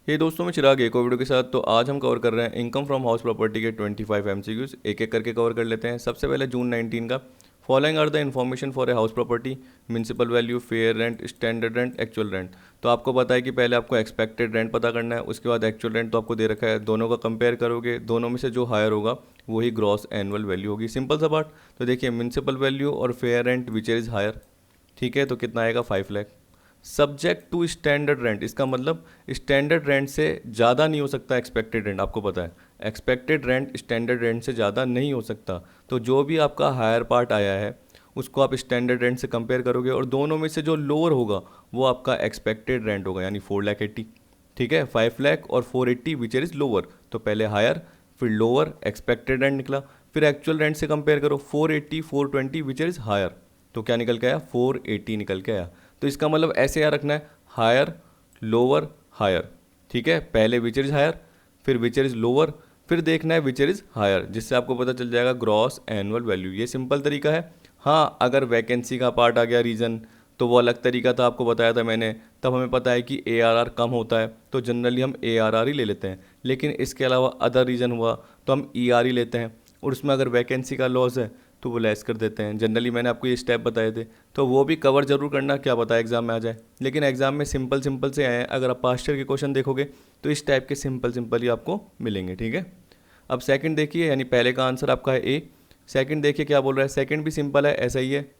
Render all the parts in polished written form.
ये दोस्तों, मैं चिराग एक और वीडियो के साथ। तो आज हम कवर कर रहे हैं इनकम फ्रॉम हाउस प्रॉपर्टी के 25 एमसीक्यूज। एक एक करके कवर कर लेते हैं। सबसे पहले जून 19 का, following are the information for a house property: municipal value, fair rent, standard rent, actual rent. तो आपको पता है कि पहले आपको एक्सपेक्टेड रेंट पता करना है, उसके बाद एक्चुअल रेंट तो आपको दे रखा है। दोनों का कंपेयर करोगे, दोनों में से जो हायर होगा वही ग्रॉस एनुअल वैल्यू होगी। सिंपल सा बात। तो देखिए, म्यूनसिपल वैल्यू और fair rent which is higher, ठीक है, तो कितना आएगा 5 lakh. Subject to standard rent, इसका मतलब स्टैंडर्ड रेंट से ज़्यादा नहीं हो सकता एक्सपेक्टेड रेंट। आपको पता है एक्सपेक्टेड रेंट स्टैंडर्ड रेंट से ज़्यादा नहीं हो सकता। तो जो भी आपका हायर पार्ट आया है उसको आप स्टैंडर्ड रेंट से कंपेयर करोगे, और दोनों में से जो लोअर होगा वो आपका एक्सपेक्टेड रेंट होगा, यानी 4,80,000। ठीक है, 5 लाख और 480 विच इज़ लोअर। तो पहले हायर, फिर लोअर, एक्सपेक्टेड रेंट निकला। फिर एक्चुअल रेंट से कंपेयर करो, 480, 420 विच इज़ हायर। तो क्या निकल के आया? 480 निकल के आया। तो इसका मतलब ऐसे याद रखना है, हायर, लोअर, हायर। ठीक है, पहले विच इज हायर, फिर विच इज लोअर, फिर देखना है विच इज हायर, जिससे आपको पता चल जाएगा ग्रॉस एनुअल वैल्यू। ये सिंपल तरीका है। हाँ, अगर वैकेंसी का पार्ट आ गया रीज़न, तो वो अलग तरीका था, आपको बताया था मैंने। तब हमें पता है कि ARR कम होता है तो जनरली हम ARR ही ले लेते हैं। लेकिन इसके अलावा अदर रीज़न हुआ तो हम ER ही लेते हैं, और उसमें अगर वैकेंसी का लॉस है तो वो लेस कर देते हैं। जनरली मैंने आपको ये स्टेप बताए थे, तो वो भी कवर जरूर करना, क्या पता एग्जाम में आ जाए। लेकिन एग्जाम में सिंपल सिंपल से आए हैं। अगर आप पास्ट ईयर के क्वेश्चन देखोगे तो इस टाइप के सिंपल सिंपल ही आपको मिलेंगे। ठीक है, अब सेकंड देखिए, यानी पहले का आंसर आपका है ए। सेकंड देखिए क्या बोल रहा है, सेकंड भी सिंपल है, ऐसा ही है।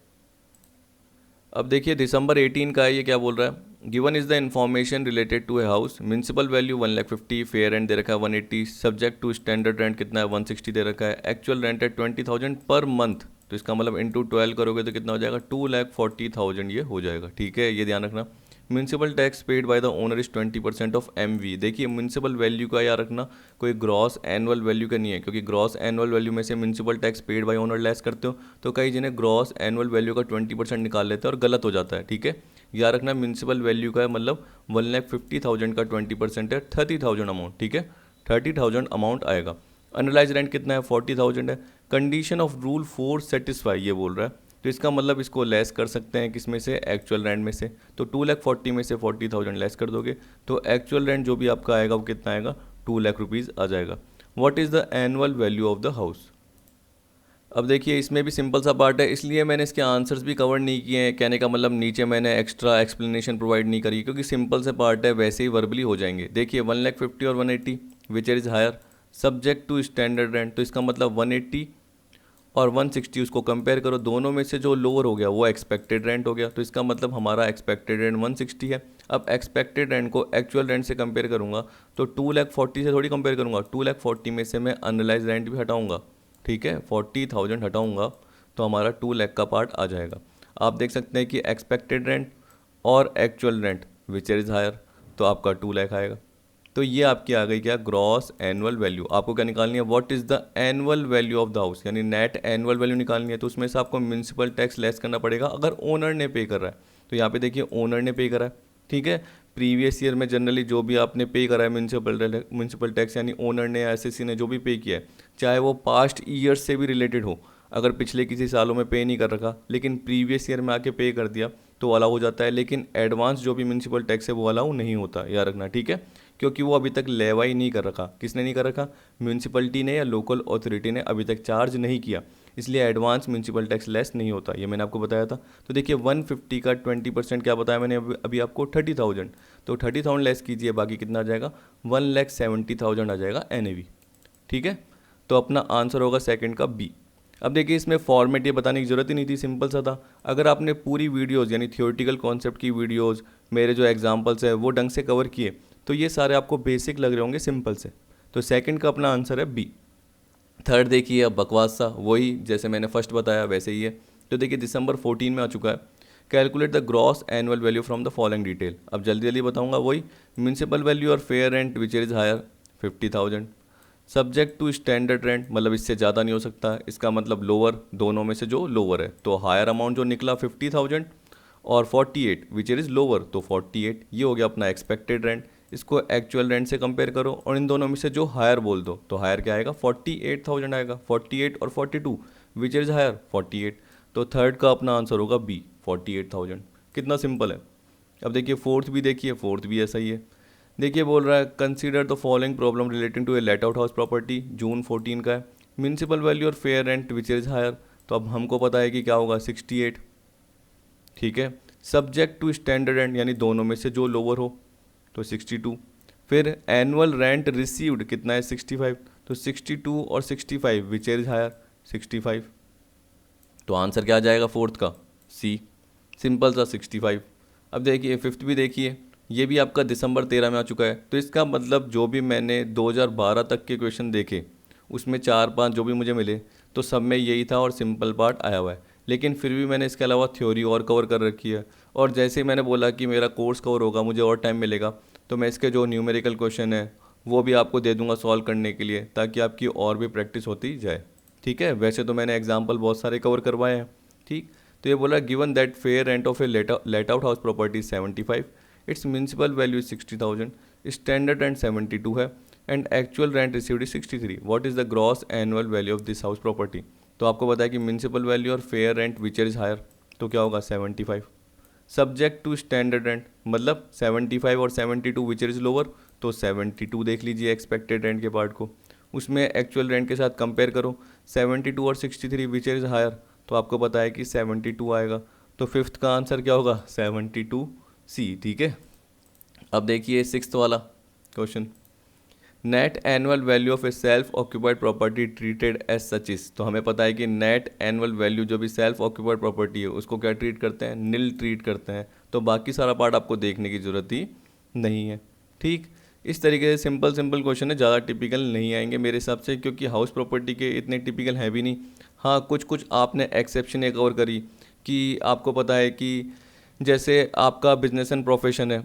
अब देखिए दिसंबर 18 का है, ये क्या बोल रहा है, given is the information related to a house, municipal value 1,50,000, fair rent दे रखा है 180, सब्जेक्ट टू स्टैंडर्ड रेंट कितना है 160 दे रखा है, एक्चुअल रेंट है 20,000 पर मंथ। तो इसका मतलब इंटू 12 करोगे तो कितना हो जाएगा, 2,40,000 ये हो जाएगा। ठीक है, ये ध्यान रखना। Municipal tax paid by the owner is 20% of MV। देखिए, म्यूनसिपल वैल्यू का याद रखना, कोई ग्रॉस एनुअल वैल्यू का नहीं है, क्योंकि ग्रॉस एनुअल वैल्यू में से municipal tax paid by owner less करते हो तो कई जिन्हें ग्रॉस एनुअल वैल्यू का 20% निकाल लेते हैं और गलत हो जाता है। ठीक है, याद रखना, म्यूनसिपल वैल्यू का मतलब 1,50,000 का 20% है 30,000 अमाउंट। ठीक है, 30,000 अमाउंट आएगा। अनलाइज रेंट कितना है, 40,000 है। कंडीशन ऑफ रूल 4 सेटिस्फाई ये बोल रहा है, तो इसका मतलब इसको लेस कर सकते हैं किस में से, एक्चुअल रेंट में से। तो 2,40,000 में से 40,000 लेस कर दोगे तो एक्चुअल रेंट जो भी आपका आएगा वो कितना आएगा, 2,00,000 रुपीज़ आ जाएगा। What is the annual value of the house. अब देखिए, इसमें भी सिंपल सा पार्ट है, इसलिए मैंने इसके आंसर्स भी कवर नहीं किए हैं। कहने का मतलब नीचे मैंने एक्स्ट्रा एक्सप्लेनेशन प्रोवाइड नहीं करी, क्योंकि सिंपल से पार्ट है, वैसे ही वर्बली हो जाएंगे। देखिए, 1,50,000 और 180 which is higher, subject to standard rent, तो इसका मतलब 180 और 160 उसको कंपेयर करो, दोनों में से जो लोअर हो गया वो एक्सपेक्टेड रेंट हो गया। तो इसका मतलब हमारा एक्सपेक्टेड रेंट 160 है। अब एक्सपेक्टेड रेंट को एक्चुअल रेंट से कंपेयर करूंगा तो 2,40,000 से थोड़ी कंपेयर करूंगा, 2,40,000 में से मैं अनलाइज रेंट भी हटाऊंगा। ठीक है, 40,000 हटाऊंगा तो हमारा 2,00,000 का पार्ट आ जाएगा। आप देख सकते हैं कि एक्सपेक्टेड रेंट और actual rent which is higher, तो आपका 2,00,000 आएगा। तो ये आपकी आ गई क्या, ग्रॉस एनुअल वैल्यू। आपको क्या निकालनी है, what is the annual value of the house, यानी नेट एनुअल वैल्यू निकालनी है। तो उसमें से आपको म्यूनसिपल टैक्स लेस करना पड़ेगा अगर ओनर ने पे कर रहा है। तो यहाँ पे देखिए, ओनर ने पे करा है। ठीक है, प्रीवियस ईयर में जनरली जो भी आपने पे करा है म्यूनसिपल टैक्स, यानी ओनर ने या SSC ने जो भी पे किया है, चाहे वो पास्ट ईयर से भी रिलेटेड हो, अगर पिछले किसी सालों में पे नहीं कर रखा लेकिन प्रीवियस ईयर में आके पे कर दिया तो अलाउ हो जाता है। लेकिन एडवांस जो भी म्यूनसिपल टैक्स है वो अलाउ नहीं होता, याद रखना। ठीक है, क्योंकि वो अभी तक लेवा ही नहीं कर रखा। किसने नहीं कर रखा, म्यूनसिपलिटी ने या लोकल अथॉरिटी ने अभी तक चार्ज नहीं किया, इसलिए एडवांस म्यूनसिपल टैक्स लेस नहीं होता, ये मैंने आपको बताया था। तो देखिए, 150 का 20% क्या बताया मैंने अभी आपको, 30,000। तो 30,000 लेस कीजिए, बाकी कितना आ जाएगा, 1,70,000 आ जाएगा NAV। ठीक है, तो अपना आंसर होगा सेकंड का बी। अब देखिए, इसमें फॉर्मेट ये बताने की ज़रूरत ही नहीं थी, सिंपल सा था। अगर आपने पूरी वीडियोज़ यानी थियोरटिकल कॉन्सेप्ट की वीडियोज़, मेरे जो एग्जाम्पल्स है वो ढंग से कवर किए तो ये सारे आपको बेसिक लग रहे होंगे, सिंपल से। तो सेकंड का अपना आंसर है बी। थर्ड देखिए, अब बकवास सा, वही जैसे मैंने फर्स्ट बताया वैसे ही है। तो देखिए, दिसंबर 14 में आ चुका है। Calculate the gross annual value from the following detail. अब जल्दी जल्दी बताऊंगा, वही म्यूनसिपल वैल्यू और fair rent which is higher 50,000, subject to standard rent मतलब इससे ज़्यादा नहीं हो सकता, इसका मतलब लोअर, दोनों में से जो लोअर है। तो हायर अमाउंट जो निकला 50,000 और 48 विच इज़ लोअर, तो 48 ये हो गया अपना एक्सपेक्टेड रेंट। इसको एक्चुअल रेंट से कंपेयर करो और इन दोनों में से जो हायर बोल दो, तो हायर क्या आएगा, 48,000 आएगा। 48 और 42 विच इज़ हायर, 48। तो थर्ड का अपना आंसर होगा बी, 48,000। कितना सिंपल है। अब देखिए, फोर्थ भी देखिए, फोर्थ भी ऐसा ही है। देखिए बोल रहा है consider the following problem relating to a let out house property, June 14 का है। म्यूनसिपल वैल्यू और fair rent which is higher, तो अब हमको पता है कि क्या होगा 68, ठीक है। सब्जेक्ट टू स्टैंडर्ड रेंट यानी दोनों में से जो लोअर हो तो 62। फिर एनुअल रेंट रिसीव्ड कितना है 65, तो 62 और 65 विच इज हायर 65। तो आंसर क्या आ जाएगा फोर्थ का, सी, सिंपल सा 65। अब देखिए फिफ्थ भी देखिए, ये भी आपका दिसंबर 13 में आ चुका है। तो इसका मतलब जो भी मैंने 2012 तक के क्वेश्चन देखे उसमें 4-5 जो भी मुझे मिले तो सब में यही था और सिंपल पार्ट आया हुआ है। लेकिन फिर भी मैंने इसके अलावा थ्योरी और कवर कर रखी है। और जैसे ही मैंने बोला कि मेरा कोर्स कवर होगा, मुझे और टाइम मिलेगा, तो मैं इसके जो न्यूमेरिकल क्वेश्चन है वो भी आपको दे दूंगा सॉल्व करने के लिए, ताकि आपकी और भी प्रैक्टिस होती जाए, ठीक है। वैसे तो मैंने एग्जाम्पल बहुत सारे कवर करवाए हैं, ठीक। तो ये बोला given that fair rent of a let out house property 75, its municipal value 60,000, standard rent 72 है and actual rent received 63, what is the gross annual value of this house property. तो आपको पता है कि म्यूनसिपल वैल्यू और fair rent which is higher, तो क्या होगा 75। सब्जेक्ट टू स्टैंडर्ड रेंट मतलब 75 और 72 विच इज लोअर, तो 72 देख लीजिए एक्सपेक्टेड रेंट के पार्ट को, उसमें एक्चुअल रेंट के साथ कंपेयर करो 72 और 63 विच इज हायर, तो आपको पता है कि 72 आएगा। तो फिफ्थ का आंसर क्या होगा 72 सी, ठीक है। अब देखिए सिक्स्थ वाला question, net annual value of a self occupied property treated as such is. तो हमें पता है कि नेट एनुअल वैल्यू जो भी सेल्फ ऑक्यूपाइड प्रॉपर्टी है उसको क्या ट्रीट करते हैं, नील ट्रीट करते हैं। तो बाकी सारा पार्ट आपको देखने की ज़रूरत ही नहीं है, ठीक। इस तरीके से सिंपल सिंपल क्वेश्चन है, ज़्यादा टिपिकल नहीं आएंगे मेरे हिसाब से, क्योंकि हाउस प्रॉपर्टी के इतने टिपिकल है भी नहीं। हाँ कुछ कुछ आपने एक्सेप्शन कवर करी कि आपको पता है कि जैसे आपका बिजनेस एंड प्रोफेशन है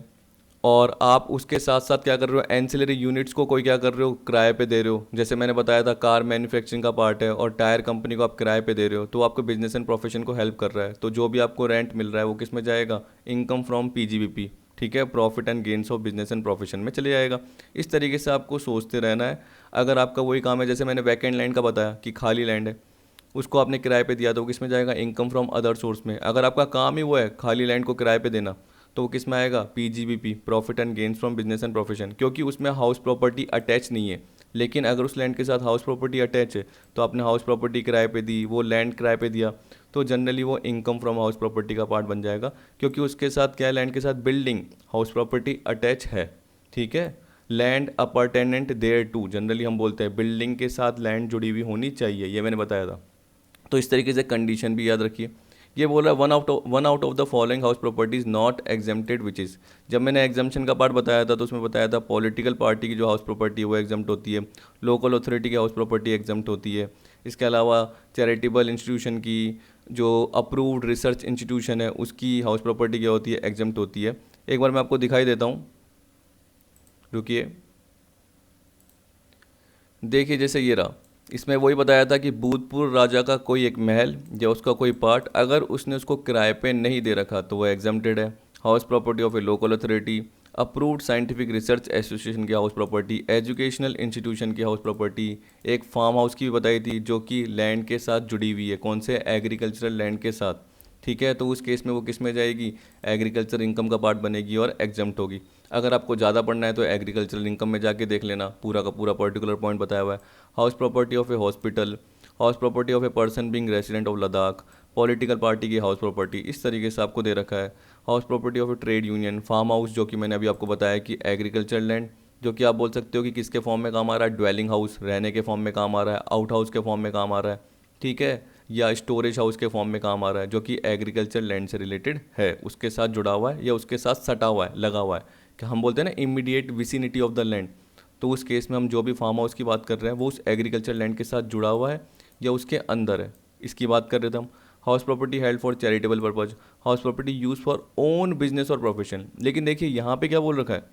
और आप उसके साथ साथ क्या कर रहे हो, एंसिलरी यूनिट्स को कोई क्या कर रहे हो, किराए पे दे रहे हो। जैसे मैंने बताया था कार मैन्युफैक्चरिंग का पार्ट है और टायर कंपनी को आप किराए पे दे रहे हो, तो आपको बिजनेस एंड प्रोफेशन को हेल्प कर रहा है। तो जो भी आपको रेंट मिल रहा है वो किस में जाएगा, इनकम फ्रॉम पीजीबीपी, ठीक है, profit and gains of business and profession में चले जाएगा। इस तरीके से आपको सोचते रहना है। अगर आपका वही काम है, जैसे मैंने वैकेंट लैंड का बताया कि खाली लैंड है, उसको आपने किराए पे दिया तो वो किस में जाएगा, इनकम फ्रॉम अदर सोर्स में। अगर आपका काम ही वो है खाली लैंड को किराए पे देना, तो वो किस में आएगा, PGBP, profit and gains from business and profession, क्योंकि उसमें हाउस प्रॉपर्टी अटैच नहीं है। लेकिन अगर उस लैंड के साथ हाउस प्रॉपर्टी अटैच है, तो आपने हाउस प्रॉपर्टी किराए पे दी, वो लैंड किराए पे दिया, तो जनरली वो इनकम फ्रॉम हाउस प्रॉपर्टी का पार्ट बन जाएगा, क्योंकि उसके साथ क्या है, लैंड के साथ बिल्डिंग हाउस प्रॉपर्टी अटैच है, ठीक है। लैंड अपर्टेनेंट देयर टू, जनरली हम बोलते हैं बिल्डिंग के साथ लैंड जुड़ी हुई होनी चाहिए, ये मैंने बताया था। तो इस तरीके से कंडीशन भी याद रखिए। ये बोल रहा है one out of the following house properties not exempted which is. जब मैंने एग्जाम्शन का पार्ट बताया था तो उसमें बताया था पॉलिटिकल पार्टी की जो हाउस प्रॉपर्टी है वो एग्जाम्प्ट होती है, लोकल अथॉरिटी की हाउस प्रॉपर्टी एग्जाम्प्ट होती है। इसके अलावा चैरिटेबल इंस्टीट्यूशन की, जो अप्रूव्ड रिसर्च इंस्टीट्यूशन है उसकी हाउस प्रॉपर्टी क्या होती है, एग्जाम्प्ट होती है। एक बार मैं आपको दिखाई देता हूँ, रुकिए। देखिए जैसे ये रहा, इसमें वही बताया था कि भूतपूर्व राजा का कोई एक महल या उसका कोई पार्ट अगर उसने उसको किराए पे नहीं दे रखा तो वो एग्जम्प्टेड है। House property of A local authority, approved scientific research association की हाउस प्रॉपर्टी, एजुकेशनल इंस्टीट्यूशन की हाउस प्रॉपर्टी, एक फार्म हाउस की भी बताई थी जो कि लैंड के साथ जुड़ी हुई है, कौन से, एग्रीकल्चरल लैंड के साथ, ठीक है। तो उस केस में वो किस में जाएगी, एग्रीकल्चर इनकम का पार्ट बनेगी और एग्जम्प्ट होगी। अगर आपको ज़्यादा पढ़ना है तो एग्रीकल्चरल इनकम में जाके देख लेना, पूरा का पूरा पर्टिकुलर पॉइंट बताया हुआ है। House property of a hospital, house property of a person being resident of Ladakh, political party की हाउस प्रॉपर्टी, इस तरीके से आपको दे रखा है। House property of a trade union, farm house जो कि मैंने अभी आपको बताया कि एग्रीकल्चर लैंड, जो कि आप बोल सकते हो कि किसके फॉर्म में काम आ रहा है, ड्वेलिंग हाउस, रहने के फॉर्म में काम आ रहा है, आउट हाउस के फॉर्म में काम आ रहा है, ठीक है, या स्टोरेज हाउस के फॉर्म में काम आ रहा है, जो कि एग्रीकल्चर लैंड से रिलेटेड है, उसके साथ जुड़ा हुआ है या उसके साथ सटा हुआ है, लगा हुआ है, कि हम बोलते हैं ना immediate vicinity of the land. तो उस केस में हम जो भी फार्म हाउस की बात कर रहे हैं वो उस एग्रीकल्चर लैंड के साथ जुड़ा हुआ है या उसके अंदर है, इसकी बात कर रहे थे हम। House property held for charitable purpose, house property use for own business और प्रोफेशन। लेकिन देखिए यहाँ पे क्या बोल रखा है,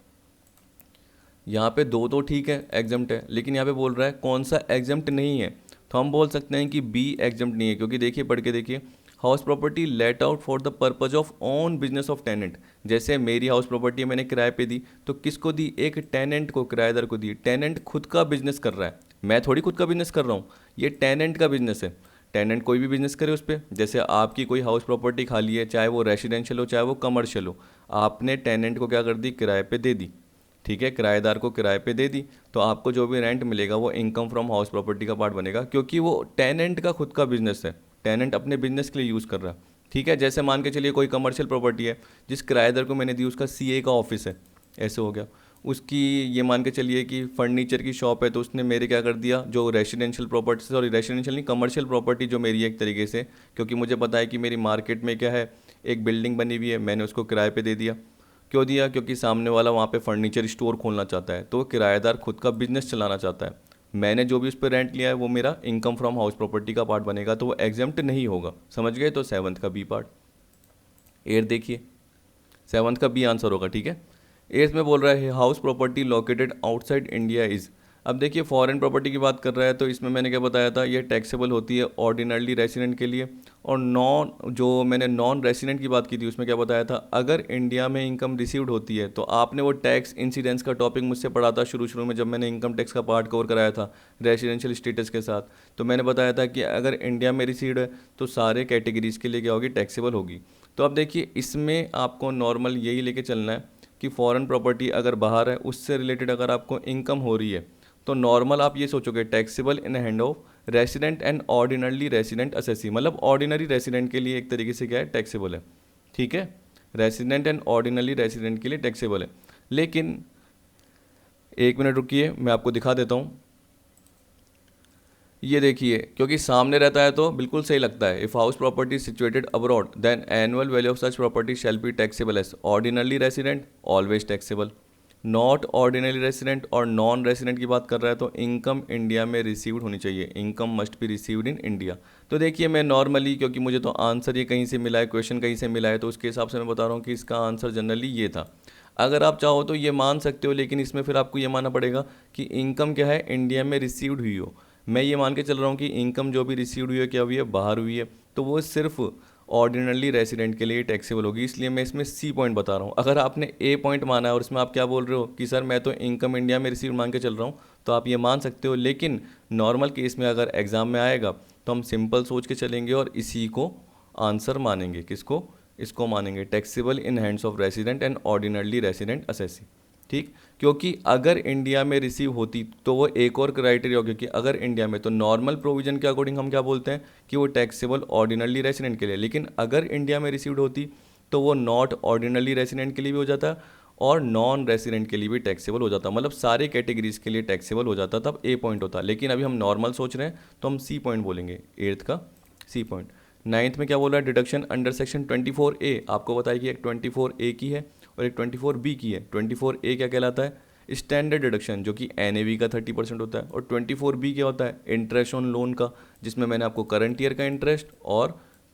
यहाँ पे दो तो ठीक है एग्जम्प्ट है, लेकिन यहाँ पे बोल रहा है कौन सा एग्जम्प्ट नहीं है। तो हम बोल सकते हैं कि बी एग्जम्प्ट नहीं है, क्योंकि देखिए पढ़ के देखिए, house property let out for the purpose of own business of tenant. जैसे मेरी हाउस प्रॉपर्टी मैंने किराए पे दी, तो किसको दी, एक टेनेंट को, किराएदार को दी। टेनेंट खुद का बिजनेस कर रहा है, मैं थोड़ी खुद का बिजनेस कर रहा हूँ, ये टेनेंट का बिजनेस है। टेनेंट कोई भी बिजनेस करे उस पर, जैसे आपकी कोई हाउस प्रॉपर्टी खाली है, चाहे वो रेसिडेंशियल हो चाहे वो कमर्शियल हो, आपने टेनेंट को क्या कर दी, किराए पे दे दी, ठीक है, किराएदार को किराए पे दे दी, तो आपको जो भी रेंट मिलेगा वो इनकम फ्रॉम हाउस प्रॉपर्टी का पार्ट बनेगा, क्योंकि वो टेनेंट का खुद का बिजनेस है, टेनेंट अपने बिजनेस के लिए यूज़ कर रहा है। ठीक है, जैसे मान के चलिए कोई कमर्शियल प्रॉपर्टी है, जिस किराएदार को मैंने दी उसका सीए का ऑफिस है, ऐसे हो गया। उसकी ये मान के चलिए कि फर्नीचर की शॉप है, तो उसने मेरे क्या कर दिया, जो रेजिडेंशियल प्रॉपर्टी, सॉरी रेजिडेंशियल नहीं, कमर्शियल प्रॉपर्टी जो मेरी है एक तरीके से, क्योंकि मुझे पता है कि मेरी मार्केट में क्या है, एक बिल्डिंग बनी हुई है, मैंने उसको किराए पे दे दिया। क्यों दिया? क्योंकि सामने वाला वहाँ पे फर्नीचर स्टोर खोलना चाहता है, तो वो किराएदार खुद का बिजनेस चलाना चाहता है। मैंने जो भी उस पर रेंट लिया है वो मेरा इनकम फ्रॉम हाउस प्रॉपर्टी का पार्ट बनेगा, तो वो एग्जेम्प्ट नहीं होगा। समझ गए? तो सेवन्थ का बी पार्ट। एट देखिए, सेवन्थ का बी आंसर होगा। ठीक है, एट्थ में बोल रहा है house property located outside India is. अब देखिए फॉरेन प्रॉपर्टी की बात कर रहा है, तो इसमें मैंने क्या बताया था, ये टैक्सेबल होती है ऑर्डिनरली रेसिडेंट के लिए, और जो मैंने नॉन रेसिडेंट की बात की थी उसमें क्या बताया था, अगर इंडिया में इनकम रिसीव्ड होती है, तो आपने वो टैक्स इंसिडेंस का टॉपिक मुझसे पढ़ा था शुरू में, जब मैंने इनकम टैक्स का पार्ट कवर कराया था रेसिडेंशियल स्टेटस के साथ, तो मैंने बताया था कि अगर इंडिया में रिसीव्ड है तो सारे कैटेगरीज के लिए क्या होगी, टैक्सेबल होगी। तो अब देखिए इसमें आपको नॉर्मल यही लेके चलना है कि फॉरेन प्रॉपर्टी अगर बाहर है, उससे रिलेटेड अगर आपको इनकम हो रही है, तो नॉर्मल आप ये सोचोगे taxable in hand of resident and ordinarily resident assessee, मतलब ऑर्डिनरी रेसिडेंट के लिए एक तरीके से क्या है, टैक्सेबल है। ठीक है, रेसिडेंट एंड ऑर्डिनरी रेसिडेंट के लिए टैक्सेबल है। लेकिन एक मिनट रुकिए, मैं आपको दिखा देता हूँ। ये देखिए, क्योंकि सामने रहता है तो बिल्कुल सही लगता है। If house property situated abroad then annual value of such property shall be taxable as ordinarily resident always taxable, not ordinary resident और नॉन रेसिडेंट की बात कर रहा है, तो इनकम इंडिया में रिसीव्ड होनी चाहिए, income must be received in India. तो देखिए मैं नॉर्मली, क्योंकि मुझे तो आंसर ये कहीं से मिला है, क्वेश्चन कहीं से मिला है, तो उसके हिसाब से मैं बता रहा हूँ कि इसका आंसर जनरली ये था। अगर आप चाहो तो ये मान सकते हो, लेकिन इसमें फिर आपको ये मानना पड़ेगा कि इनकम क्या है, इंडिया में रिसीव्ड हुई हो। मैं ये मान के चल रहा हूँ कि इनकम जो भी रिसीव्ड हुई है क्या हुई है, बाहर हुई है, तो वो सिर्फ ऑर्डिनरली रेसिडेंट के लिए टैक्सेबल होगी, इसलिए मैं इसमें सी पॉइंट बता रहा हूँ। अगर आपने ए पॉइंट माना है और इसमें आप क्या बोल रहे हो कि सर मैं तो इनकम इंडिया में रिसीव मान के चल रहा हूँ, तो आप ये मान सकते हो। लेकिन नॉर्मल केस में अगर एग्ज़ाम में आएगा तो हम सिंपल सोच के चलेंगे और इसी को आंसर मानेंगे। किसको? इसको मानेंगे, taxable in hands of resident and ordinarily resident assessee. ठीक, क्योंकि अगर इंडिया में रिसीव होती तो वो एक और क्राइटेरिया होगा कि अगर इंडिया में, तो नॉर्मल प्रोविजन के अकॉर्डिंग हम क्या बोलते हैं कि वो टैक्सेबल ऑर्डिनरली रेसिडेंट के लिए, लेकिन अगर इंडिया में रिसीव्ड होती तो वो नॉट ऑर्डिनरली रेसिडेंट के लिए भी हो जाता और नॉन रेसिडेंट के लिए भी टैक्सेबल हो जाता, मतलब सारे कैटेगरीज के लिए टैक्सेबल हो जाता, तब ए पॉइंट होता। लेकिन अभी हम नॉर्मल सोच रहे हैं तो हम सी पॉइंट बोलेंगे, एट्थ का सी पॉइंट। नाइन्थ में क्या बोला है, डिडक्शन अंडर सेक्शन 24A, आपको बताया कि एक 24A की है और एक 24B की है। 24A क्या कहलाता है, स्टैंडर्ड डिडक्शन, जो कि NAV का 30% होता है, और 24B क्या होता है, इंटरेस्ट ऑन लोन का, जिसमें मैंने आपको करंट ईयर का इंटरेस्ट और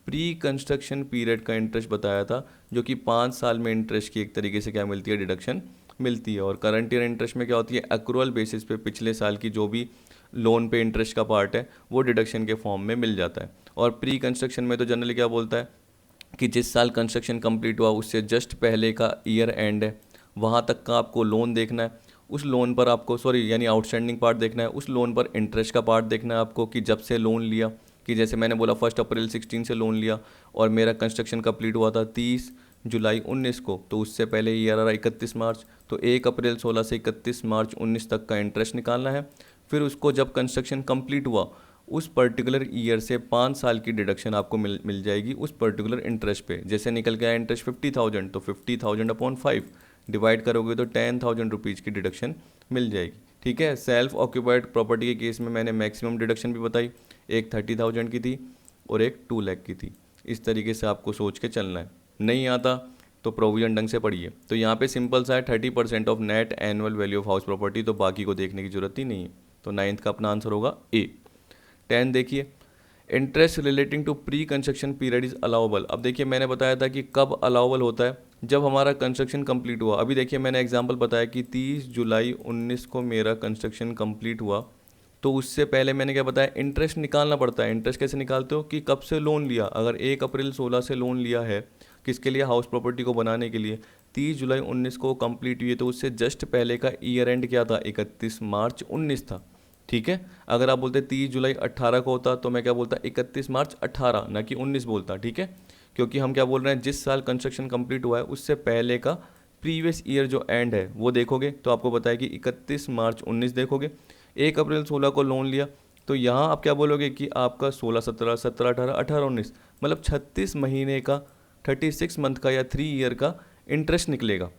प्री कंस्ट्रक्शन पीरियड का इंटरेस्ट बताया था, जो कि 5 साल में इंटरेस्ट की एक तरीके से क्या मिलती है, डिडक्शन मिलती है। और करंट ईयर इंटरेस्ट में क्या होती है, एक्रूअल बेसिस पे पिछले साल की जो भी लोन पे इंटरेस्ट का पार्ट है वो डिडक्शन के फॉर्म में मिल जाता है। और प्री कंस्ट्रक्शन में तो जनरली क्या बोलता है कि जिस साल कंस्ट्रक्शन कंप्लीट हुआ उससे जस्ट पहले का ईयर एंड है, वहाँ तक का आपको लोन देखना है, उस लोन पर आपको, सॉरी यानी आउटस्टैंडिंग पार्ट देखना है, उस लोन पर इंटरेस्ट का पार्ट देखना है आपको कि जब से लोन लिया, कि जैसे मैंने बोला 1 अप्रैल 16 से लोन लिया और मेरा कंस्ट्रक्शन कंप्लीट हुआ था 30 जुलाई 19 को, तो उससे पहले ईयर आ रहा 31 मार्च, तो 1 अप्रैल 16 से 31 मार्च 19 तक का इंटरेस्ट निकालना है। फिर उसको जब कंस्ट्रक्शन कंप्लीट हुआ उस पर्टिकुलर ईयर से 5 साल की डिडक्शन आपको मिल जाएगी उस पर्टिकुलर इंटरेस्ट पे। जैसे निकल के आया इंटरेस्ट 50,000, तो 50,000 अपॉन 5 डिवाइड करोगे तो 10,000 रुपीज़ की डिडक्शन मिल जाएगी। ठीक है, सेल्फ ऑक्यूपाइड प्रॉपर्टी के केस में मैंने मैक्सिमम डिडक्शन भी बताई, एक 30,000 की थी और एक 2 लाख की थी। इस तरीके से आपको सोच के चलना है, नहीं आता तो प्रोविजन ढंग से पढ़िए। तो यहाँ पे सिंपल सा है 30% of net annual value of house property, तो बाकी को देखने की जरूरत ही नहीं है। तो 9th का अपना आंसर होगा ए। 10 देखिए, interest relating to pre construction period is allowable. अब देखिए मैंने बताया था कि कब अलाउबल होता है, जब हमारा कंस्ट्रक्शन कंप्लीट हुआ। अभी देखिए मैंने एग्जांपल बताया कि 30 जुलाई 19 को मेरा कंस्ट्रक्शन कंप्लीट हुआ, तो उससे पहले मैंने क्या बताया, इंटरेस्ट निकालना पड़ता है। इंटरेस्ट कैसे निकालते हो कि कब से लोन लिया। अगर 1 अप्रैल 16 से लोन लिया है किसके लिए, हाउस प्रॉपर्टी को बनाने के लिए, 30 जुलाई 19 को कंप्लीट हुई है, तो उससे जस्ट पहले का ईयर एंड क्या था, 31 मार्च 19 था। ठीक है, अगर आप बोलते 30 जुलाई 18 को होता तो मैं क्या बोलता, 31 मार्च 18, ना कि 19 बोलता। ठीक है, क्योंकि हम क्या बोल रहे हैं, जिस साल कंस्ट्रक्शन कंप्लीट हुआ है उससे पहले का प्रीवियस ईयर जो एंड है वो देखोगे तो आपको पता है कि 31 मार्च 19 देखोगे, 1 अप्रैल 16 को लोन लिया, तो यहाँ आप क्या बोलोगे कि आपका 16 17 17 18 18 19 मतलब 36 महीने का, 36 मंथ का या 3 ईयर का इंटरेस्ट निकलेगा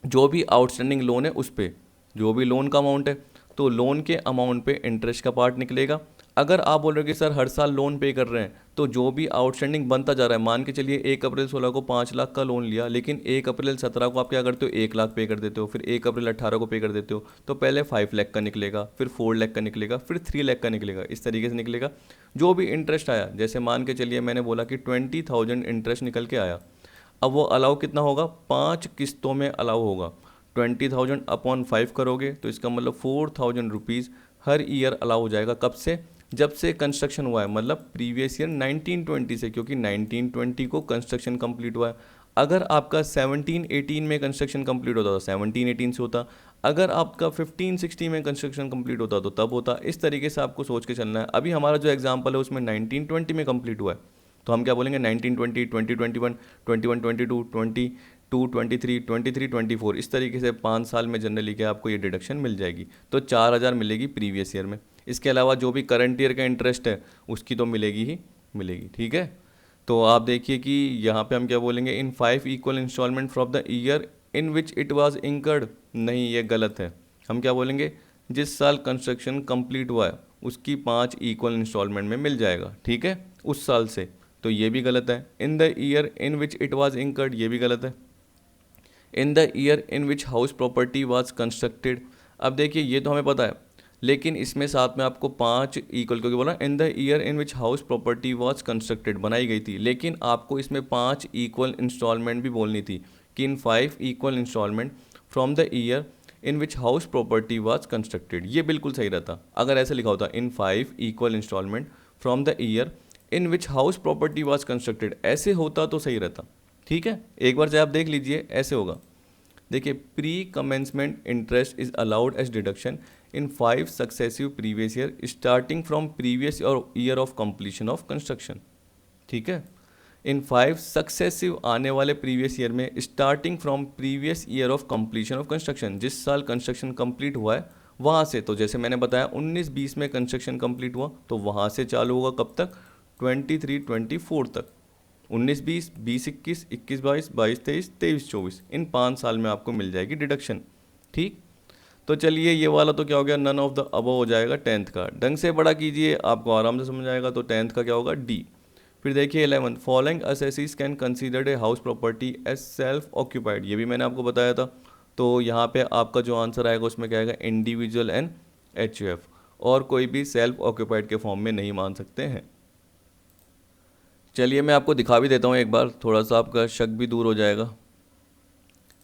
जो भी आउटस्टैंडिंग लोन है उस पर, जो भी लोन का अमाउंट है तो लोन के अमाउंट पे इंटरेस्ट का पार्ट निकलेगा। अगर आप बोल रहे हो कि सर हर साल लोन पे कर रहे हैं तो जो भी आउटस्टैंडिंग बनता जा रहा है, मान के चलिए 1 अप्रैल 16 को 5 लाख का लोन लिया, लेकिन 1 अप्रैल 17 को आप क्या करते हो 1 लाख पे कर देते हो, फिर 1 अप्रैल 18 को पे कर देते हो, तो पहले 5 लाख का निकलेगा, फिर 4 लाख का निकलेगा, फिर 3 लाख का निकलेगा, इस तरीके से निकलेगा। जो भी इंटरेस्ट आया, जैसे मान के चलिए मैंने बोला कि 20,000 इंटरेस्ट निकल के आया, अब वो अलाउ कितना होगा, 5 किस्तों में अलाउ होगा। 20,000 अपॉन 5 करोगे तो इसका मतलब 4,000 रुपीज़ हर ईयर अलाउ हो जाएगा। कब से, जब से कंस्ट्रक्शन हुआ है, मतलब प्रीवियस ईयर 1920 से, क्योंकि 1920 को कंस्ट्रक्शन कंप्लीट हुआ है। अगर आपका 17-18 में कंस्ट्रक्शन कंप्लीट होता तो 17-18 से होता, अगर आपका 15-16 में कंस्ट्रक्शन कंप्लीट होता तो तब होता। इस तरीके से आपको सोच के चलना है। अभी हमारा जो एग्जाम्पल है उसमें 1920 में कंप्लीट हुआ है, तो हम क्या बोलेंगे 1920, 2021, 21, 22, 22, 23, 23, 24, इस तरीके से 5 साल में जनरली क्या आपको ये डिडक्शन मिल जाएगी। तो 4,000 मिलेगी प्रीवियस ईयर में। इसके अलावा जो भी करंट ईयर का इंटरेस्ट है उसकी तो मिलेगी ही मिलेगी, ठीक है। तो आप देखिए कि यहाँ पे हम क्या बोलेंगे, in 5 equal installment from the year in which it was incurred. नहीं, ये गलत है। हम क्या बोलेंगे, जिस साल कंस्ट्रक्शन कंप्लीट हुआ है उसकी 5 इक्वल इंस्टॉलमेंट में मिल जाएगा, ठीक है, उस साल से। तो ये भी गलत है। In the year in which it was incurred, ये भी गलत है। In the year in which house property was constructed, अब देखिए ये तो हमें पता है, लेकिन इसमें साथ में आपको 5 इक्वल, क्योंकि बोला in the year in which house property was constructed बनाई गई थी, लेकिन आपको इसमें 5 इक्वल इंस्टॉलमेंट भी बोलनी थी कि in 5 equal installment from the year in which house property was constructed. ये बिल्कुल सही रहता अगर ऐसे लिखा होता, in 5 equal installment from the year in which house property was constructed, ऐसे होता तो सही रहता, ठीक है। एक बार से आप देख लीजिए, ऐसे होगा। देखिए, pre commencement interest is allowed as deduction in 5 successive previous year starting from previous year of completion of construction, ठीक है। इन 5 सक्सेसिव आने वाले प्रीवियस ईयर में starting from previous year of completion of construction, जिस साल construction complete हुआ है वहाँ से, तो जैसे मैंने बताया 19-20 में कंस्ट्रक्शन कंप्लीट हुआ तो वहाँ से चालू होगा कब तक, 23-24 तक, 19-20, 20-21, 21-22, 22-23, 23-24, इन 5 साल में आपको मिल जाएगी डिडक्शन, ठीक। तो चलिए ये वाला तो क्या हो गया, नन ऑफ द अबव हो जाएगा 10th का। ढंग से बड़ा कीजिए, आपको आराम से समझ आएगा। तो 10th का क्या होगा, डी। फिर देखिए 11, following assessees can considered a house property as self occupied, ये भी मैंने आपको बताया था। तो यहाँ पे आपका जो आंसर आएगा उसमें क्या आएगा, इंडिविजुअल एंड एचयूएफ, और कोई भी सेल्फ ऑक्यूपाइड के फॉर्म में नहीं मान सकते हैं। चलिए मैं आपको दिखा भी देता हूँ एक बार, थोड़ा सा आपका शक भी दूर हो जाएगा।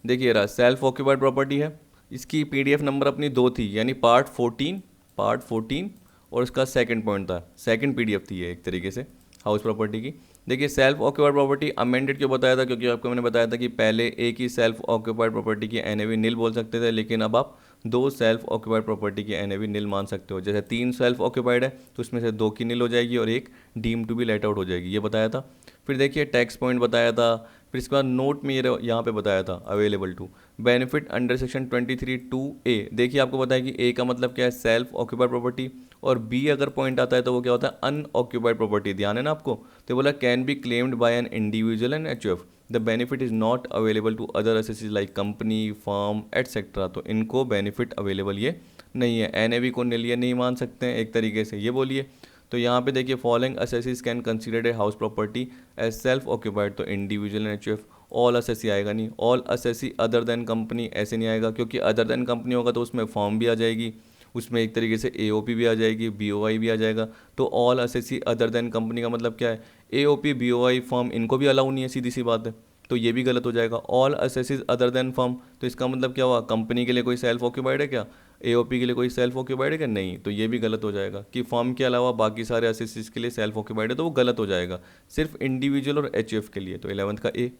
देखिए रहा, सेल्फ ऑक्यूपाइड प्रॉपर्टी है, इसकी पीडीएफ नंबर अपनी 2 थी, यानी पार्ट 14 और इसका सेकंड पॉइंट था, सेकंड पीडीएफ थी ये एक तरीके से हाउस प्रॉपर्टी की। देखिए सेल्फ ऑक्यूपाइड प्रॉपर्टी अमेंडेड क्यों बताया था, क्योंकि आपको मैंने बताया था कि पहले एक ही सेल्फ ऑक्यूपाइड प्रॉपर्टी की एनएवी नील बोल सकते थे, लेकिन अब आप 2 सेल्फ ऑक्यूपाइड प्रॉपर्टी की एनएवी नील मान सकते हो। जैसे 3 सेल्फ ऑक्यूपाइड है तो उसमें से 2 की नील हो जाएगी और एक deem to be let out हो जाएगी, ये बताया था। फिर देखिए टैक्स पॉइंट बताया था, फिर इसके बाद नोट में ये यहाँ पे बताया था available to benefit under section 23(2)A। देखिए आपको पता है कि ए का मतलब क्या है, सेल्फ ऑक्यूपाइड प्रॉपर्टी, और बी अगर पॉइंट आता है तो वो क्या होता है, अनऑक्यूपाइड प्रॉपर्टी। ध्यान है ना आपको, तो बोला can be claimed by an individual and HUF, the benefit is not available to other assessees like company, firm etcetera. तो इनको बेनिफिट अवेलेबल ये नहीं है, एनएवी को नील ये नहीं मान सकते हैं एक तरीके से, ये बोलिए। तो यहाँ पे देखिए following assessees can considered a house property as self occupied, तो individual and HUF. All assessee आएगा नहीं, all assessee other than company ऐसे नहीं आएगा, क्योंकि अदर देन कंपनी होगा तो उसमें फॉर्म भी आ जाएगी, उसमें एक तरीके से एओपी भी आ जाएगी, बीओआई भी आ जाएगा। तो all assessee other than company का मतलब क्या है, एओपी बीओआई फॉर्म इनको भी अलाउ नहीं है, सीधी सी बात है, तो ये भी गलत हो जाएगा। All assessees other than firm, तो इसका मतलब क्या हुआ, कंपनी के लिए कोई सेल्फ ऑक्यूपाइड है क्या, एओपी के लिए कोई सेल्फ ऑक्यूपाइड है क्या, नहीं, तो ये भी गलत हो जाएगा कि फर्म के अलावा बाकी सारे असेसीज के लिए सेल्फ ऑक्यूपाइड है, तो वो गलत हो जाएगा, सिर्फ इंडिविजुअल और एचयूएफ के लिए। तो 11th का ए।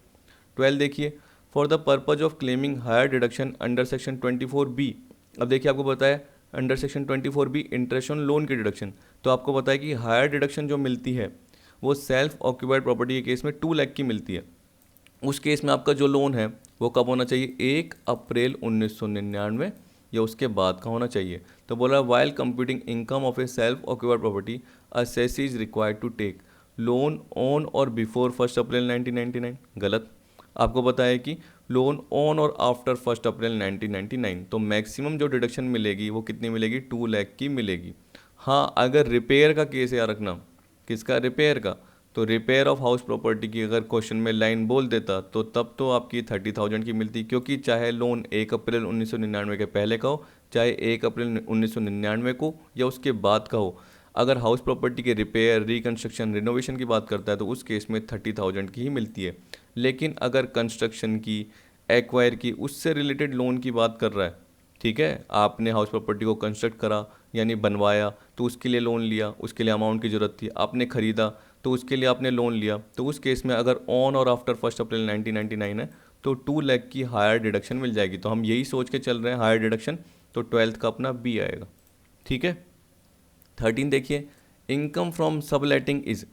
12 देखिए, for the purpose of claiming higher deduction under section 24B। अब देखिए आपको पता है under section 24B interest on loan की डिडक्शन, तो आपको पता है कि हायर डिडक्शन जो मिलती है वो सेल्फ ऑक्यूपाइड प्रॉपर्टी के केस में 2 लाख की मिलती है। उस केस में आपका जो लोन है वो कब होना चाहिए, 1 अप्रैल 1999 या उसके बाद का होना चाहिए। तो बोला while computing income of a self occupied property assessee is required to take loan on or before 1 April 1999, गलत। आपको पता है कि लोन ऑन और आफ्टर 1 अप्रैल 1999, तो मैक्सिमम जो डिडक्शन मिलेगी वो कितनी मिलेगी, 2 लाख की मिलेगी। हाँ, अगर रिपेयर का केस याद रखना, किसका, रिपेयर का, तो रिपेयर ऑफ हाउस प्रॉपर्टी की अगर क्वेश्चन में लाइन बोल देता तो तब तो आपकी 30,000 की मिलती, क्योंकि चाहे लोन 1 अप्रैल 1999 के पहले का हो, चाहे 1 अप्रैल 1999 को या उसके बाद का हो, अगर हाउस प्रॉपर्टी के रिपेयर, रिकन्स्ट्रक्शन, रिनोवेशन की बात करता है तो उस केस में 30,000 की ही मिलती है। लेकिन अगर कंस्ट्रक्शन की, एक्वायर की, उससे रिलेटेड लोन की बात कर रहा है, ठीक है, आपने हाउस प्रॉपर्टी को कंस्ट्रक्ट करा यानी बनवाया तो उसके लिए लोन लिया, उसके लिए अमाउंट की ज़रूरत थी, आपने ख़रीदा तो उसके लिए आपने लोन लिया, तो उस केस में अगर ऑन और आफ्टर 1 अप्रैल 1999 है तो 2 लाख की हायर डिडक्शन मिल जाएगी। तो हम यही सोच के चल रहे हैं हायर डिडक्शन, तो 12th का अपना बी आएगा, ठीक है। 13 देखिए, इनकम फ्रॉम सब लेटिंग इज़,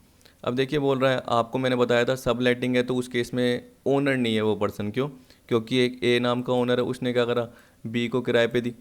अब देखिए बोल रहा है, आपको मैंने बताया था सब लेटिंग है तो उस केस में ओनर नहीं है वो पर्सन, क्यों, क्योंकि एक ए नाम का ओनर है, उसने क्या करा, बी को किराए पे दी,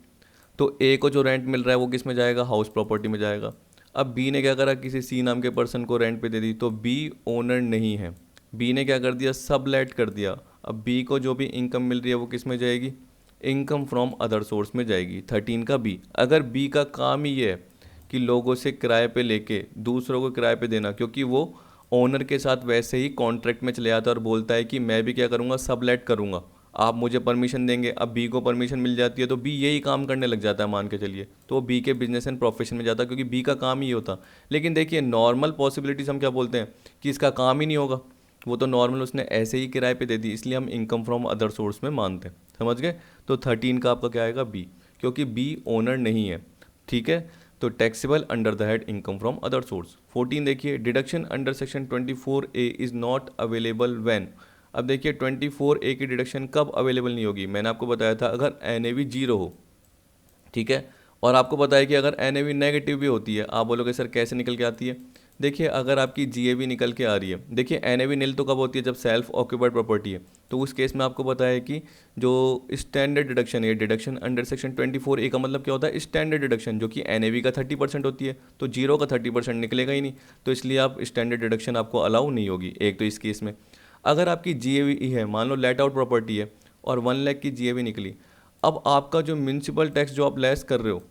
तो ए को जो रेंट मिल रहा है वो किस में जाएगा, हाउस प्रॉपर्टी में जाएगा। अब बी ने क्या करा, किसी सी नाम के पर्सन को रेंट पे दे दी, तो बी ओनर नहीं है, बी ने क्या कर दिया, सब लेट कर दिया। अब बी को जो भी इनकम मिल रही है वो किस में जाएगी, इनकम फ्रॉम अदर सोर्स में जाएगी। 13 का बी, अगर बी का काम ही ये है कि लोगों से किराए पे लेके दूसरों को किराए पे देना, क्योंकि वो ओनर के साथ वैसे ही कॉन्ट्रैक्ट में चले जाता है और बोलता है कि मैं भी क्या करूँगा, सब लेट करूँगा, आप मुझे परमिशन देंगे। अब बी को परमिशन मिल जाती है तो बी यही काम करने लग जाता है, मान के चलिए, तो वो बी के बिजनेस एंड प्रोफेशन में जाता है, क्योंकि बी का काम ही होता। लेकिन देखिए नॉर्मल पॉसिबिलिटीज हम क्या बोलते हैं कि इसका काम ही नहीं होगा, वो तो नॉर्मल उसने ऐसे ही किराए पे दे दी, इसलिए हम इनकम फ्रॉम अदर सोर्स में मानते हैं, समझ गए। तो 13 का आपका क्या आएगा, बी, क्योंकि बी ओनर नहीं है, ठीक है। तो taxable under the head income from other source. 14 देखिए, deduction under section 24A is not available when, अब देखिए 24A की डिडक्शन कब अवेलेबल नहीं होगी, मैंने आपको बताया था अगर NAV 0 हो, ठीक है। और आपको पता है कि अगर NAV नेगेटिव भी होती है, आप बोलोगे सर कैसे निकल के आती है, देखिए अगर आपकी GAV निकल के आ रही है, देखिए NAV नील तो कब होती है, जब सेल्फ ऑक्यूपाइड प्रॉपर्टी है, तो उस केस में आपको पता है कि जो स्टैंडर्ड डिडक्शन है, डिडक्शन अंडर सेक्शन 24A का मतलब क्या होता है, स्टैंडर्ड डिडक्शन, जो कि NAV का 30% होती है, तो जीरो का 30% निकलेगा ही नहीं, तो इसलिए आप स्टैंडर्ड डिडक्शन आपको अलाउ नहीं होगी। एक तो इस केस में अगर आपकी GAV है, मान लो लेट आउट प्रॉपर्टी है और 1 लाख की GAV निकली, अब आपका जो म्यूनसिपल टैक्स जो आप लेस कर रहे हो,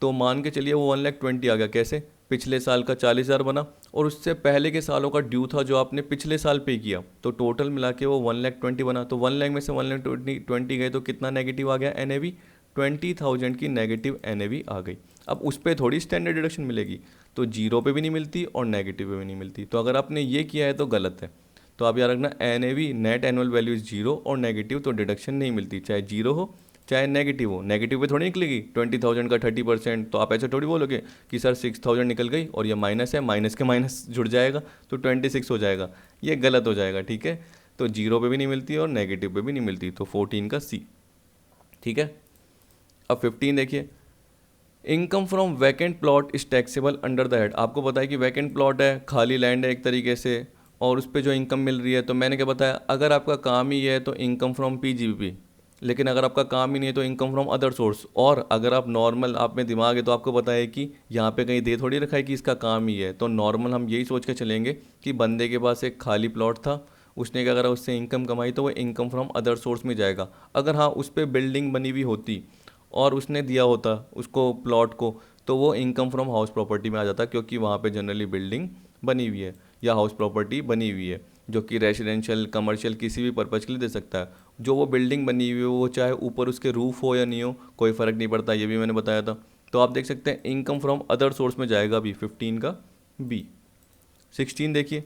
तो मान के चलिए वो 1,20,000 आ गया, कैसे, पिछले साल का 40,000 बना और उससे पहले के सालों का ड्यू था जो आपने पिछले साल पे किया, तो टोटल मिला के वो 1,20,000 बना, तो 1 लाख में से 1,20,000 गए तो कितना नेगेटिव आ गया, NAV 20,000 की नेगेटिव NAV आ गई। अब उस पर थोड़ी स्टैंडर्ड डिडक्शन मिलेगी, तो जीरो पे भी नहीं मिलती और नेगेटिव पे भी नहीं मिलती, तो अगर आपने ये किया है तो गलत है। तो आप याद रखना, NAV net annual value is zero और नेगेटिव तो डिडक्शन नहीं मिलती, चाहे जीरो हो चाहे नेगेटिव हो, नेगेटिव पे थोड़ी निकलेगी 20,000 का 30%, तो आप ऐसे थोड़ी बोलोगे कि सर 6,000 निकल गई और ये माइनस है, माइनस के माइनस जुड़ जाएगा तो 26 हो जाएगा, ये गलत हो जाएगा, ठीक है। तो जीरो पे भी नहीं मिलती और नेगेटिव पे भी नहीं मिलती, तो 14 का सी, ठीक है। अब 15 देखिए, income from vacant plot is taxable under the head, आपको पता है कि वैकेंट प्लॉट है, खाली लैंड है एक तरीके से, और उस पर जो इनकम मिल रही है, तो मैंने क्या बताया, अगर आपका काम ही है तो इनकम फ्रॉम PGBP, लेकिन अगर आपका काम ही नहीं है तो इनकम फ्रॉम अदर सोर्स। और अगर आप नॉर्मल, आप में दिमाग है तो आपको पता है कि यहाँ पे कहीं दे थोड़ी रखा है कि इसका काम ही है, तो नॉर्मल हम यही सोच के चलेंगे कि बंदे के पास एक खाली प्लॉट था, उसने क्या करा, उससे इनकम कमाई, तो वो इनकम फ्रॉम अदर सोर्स में जाएगा। अगर हाँ उस पर बिल्डिंग बनी हुई होती और उसने दिया होता उसको प्लॉट को, तो वो इनकम फ्रॉम हाउस प्रॉपर्टी में आ जाता, क्योंकि वहाँ पे जनरली बिल्डिंग बनी हुई है या हाउस प्रॉपर्टी बनी हुई है, जो कि रेजिडेंशियल, कमर्शियल, किसी भी पर्पज़ के लिए दे सकता है। जो वो बिल्डिंग बनी हुई है वो चाहे ऊपर उसके रूफ हो या नहीं हो, कोई फ़र्क नहीं पड़ता, ये भी मैंने बताया था। तो आप देख सकते हैं इनकम फ्रॉम अदर सोर्स में जाएगा भी, 15 का बी। 16 देखिए,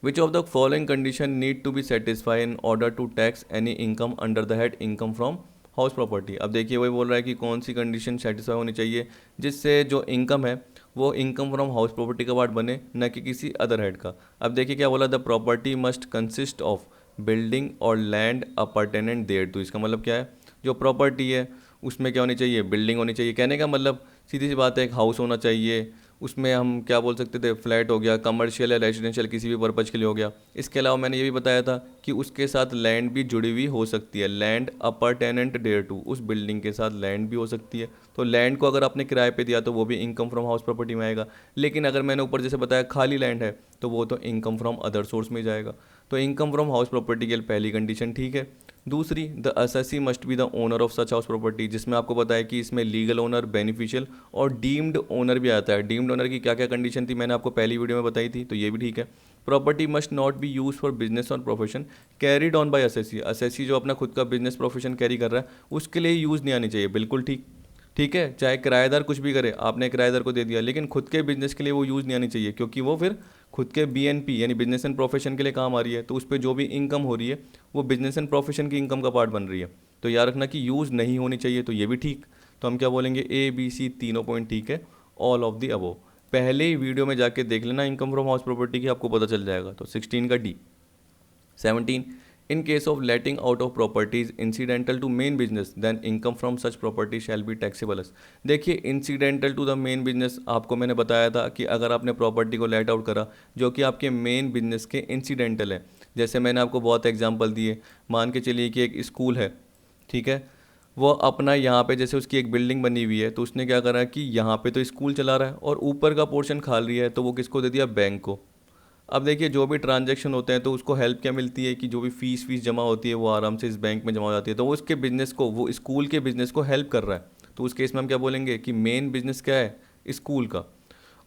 which of the following condition need to be satisfy in order to tax any income under the head income from house property. अब देखिए वही बोल रहा है कि कौन सी कंडीशन सेटिस्फाई होनी चाहिए जिससे जो इनकम है वो इनकम फ्रॉम हाउस प्रॉपर्टी का पार्ट बने, न कि किसी अदर हेड का। अब देखिए क्या बोला, the property must consist of building और लैंड अपार्टेनेंट देयर टू, इसका मतलब क्या है, जो प्रॉपर्टी है उसमें क्या होनी चाहिए, बिल्डिंग होनी चाहिए। कहने का मतलब सीधी सी बात है, एक हाउस होना चाहिए, उसमें हम क्या बोल सकते थे, फ्लैट हो गया, कमर्शियल या रेजिडेंशियल किसी भी पर्पज़ के लिए हो गया। इसके अलावा मैंने ये भी बताया था कि उसके साथ लैंड भी जुड़ी हुई हो सकती है, land appurtenant thereto, उस बिल्डिंग के साथ लैंड भी हो सकती है। तो लैंड को अगर आपने किराए पे दिया तो वो भी इनकम फ्रॉम हाउस प्रॉपर्टी में आएगा। लेकिन अगर मैंने ऊपर जैसे बताया खाली लैंड है तो वो तो इनकम फ्रॉम अदर सोर्स में जाएगा। तो इनकम फ्रॉम हाउस प्रॉपर्टी के लिए पहली कंडीशन ठीक है। दूसरी, the assessee must be the owner of such house property, जिसमें आपको पता है कि इसमें लीगल ओनर, बेनिफिशियल और डीम्ड ओनर भी आता है। डीम्ड ओनर की क्या क्या कंडीशन थी मैंने आपको पहली वीडियो में बताई थी, तो ये भी ठीक है। Property must not be use for business और profession carried on by assessee, assessee जो अपना खुद का बिजनेस प्रोफेशन कैरी कर रहा है उसके लिए यूज़ नहीं आनी चाहिए, बिल्कुल ठीक। ठीक है, चाहे किराएदार कुछ भी करे, आपने किराएदार को दे दिया, लेकिन खुद के बिजनेस के लिए वो यूज़ नहीं आनी चाहिए, क्योंकि वो फिर खुद के बीएनपी यानी बिजनेस एंड प्रोफेशन के लिए काम आ रही है। तो उस पर जो भी इनकम हो रही है वो बिजनेस एंड प्रोफेशन की इनकम का पार्ट बन रही है। तो याद रखना कि यूज़ नहीं होनी चाहिए, तो ये भी ठीक। तो हम क्या बोलेंगे, ए बी सी तीनों पॉइंट ठीक है, ऑल ऑफ दी अबव। पहले ही वीडियो में जाके देख लेना इनकम फ्रॉम हाउस प्रॉपर्टी की, आपको पता चल जाएगा। तो 16 का D. 17, in case of letting out of properties incidental to main business then income from such property shall be taxable as। देखिए, incidental to the main business आपको मैंने बताया था कि अगर आपने प्रॉपर्टी को लेट आउट करा जो कि आपके मेन बिजनेस के इंसिडेंटल है, जैसे मैंने आपको बहुत एग्जांपल दिए, मान के चलिए कि एक स्कूल है, ठीक है, वो अपना यहाँ पे जैसे उसकी एक बिल्डिंग बनी हुई है, तो उसने क्या करा कि यहाँ पे तो स्कूल चला रहा है और ऊपर का पोर्शन खाली है, तो वो किसको दे दिया, बैंक को। अब देखिए, जो भी ट्रांजैक्शन होते हैं तो उसको हेल्प क्या मिलती है कि जो भी फीस जमा होती है वो आराम से इस बैंक में जमा हो जाती है, तो वो उसके बिजनेस को, वो स्कूल के बिजनेस को हेल्प कर रहा है। तो उस केस में हम क्या बोलेंगे कि मेन बिजनेस क्या है, स्कूल का,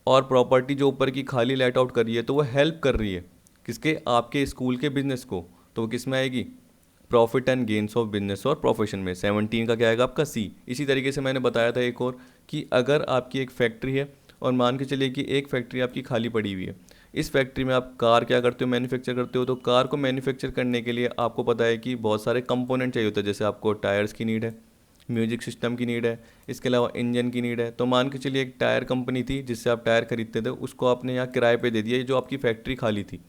और प्रॉपर्टी जो ऊपर की खाली लेट आउट कर रही है तो वो हेल्प कर रही है किसके, आपके स्कूल के बिजनेस को, तो वो किस में आएगी, profit and gains of business और प्रोफेशन में। 17 का क्या आएगा आपका सी। इसी तरीके से मैंने बताया था एक और कि अगर आपकी एक फैक्ट्री है और मान के चलिए कि एक फैक्ट्री आपकी खाली पड़ी हुई है, इस फैक्ट्री में आप कार क्या करते हो, मैन्युफैक्चर करते हो, तो कार को मैन्युफैक्चर करने के लिए आपको पता है कि बहुत सारे कंपोनेंट चाहिए होते हैं, जैसे आपको टायर्स की नीड है, म्यूजिक सिस्टम की नीड है, इसके अलावा इंजन की नीड है। तो मान के चलिए एक टायर कंपनी थी जिससे आप टायर खरीदते थे, उसको आपने यहाँ किराए पे दे दिया, जो आपकी फैक्ट्री खाली थी।